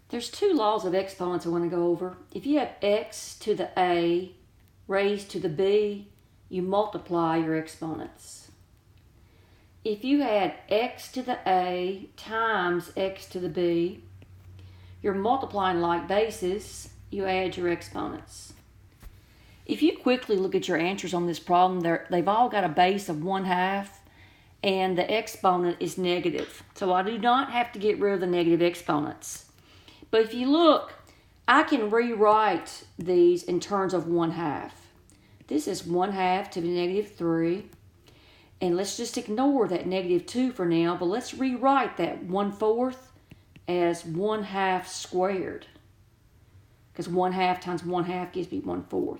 There's two laws of exponents I want to go over. If you have x to the a raised to the b, you multiply your exponents. If you had x to the a times x to the b, you're multiplying like bases, you add your exponents. If you quickly look at your answers on this problem, they've all got a base of 1/2 and the exponent is negative. So I do not have to get rid of the negative exponents. But if you look, I can rewrite these in terms of 1/2. This is 1/2 to the -3. And let's just ignore that -2 for now, but let's rewrite that 1/4 as 1/2 squared. Because 1/2 times 1/2 gives me 1/4.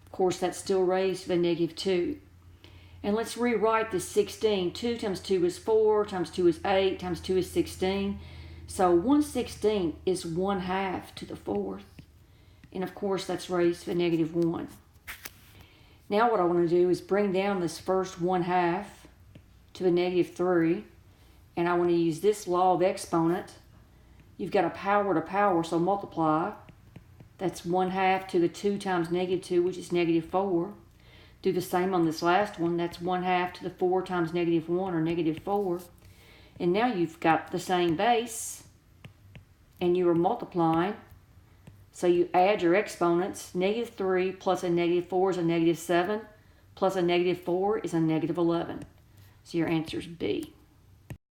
Of course, that's still raised to the -2. And let's rewrite this 16. 2 times 2 is 4, times 2 is 8, times 2 is 16. So 1/16 is 1/2 to the 4th. And of course, that's raised to the -1. Now what I want to do is bring down this first 1/2 to the -3. And I want to use this law of exponent. You've got a power to power, so multiply. That's 1/2 to the 2 times -2, which is -4. Do the same on this last one. That's 1/2 to the 4 times -1, or -4. And now you've got the same base, and you are multiplying. So you add your exponents. -3 plus a -4 is a -7, plus a -4 is a -11. So your answer is B.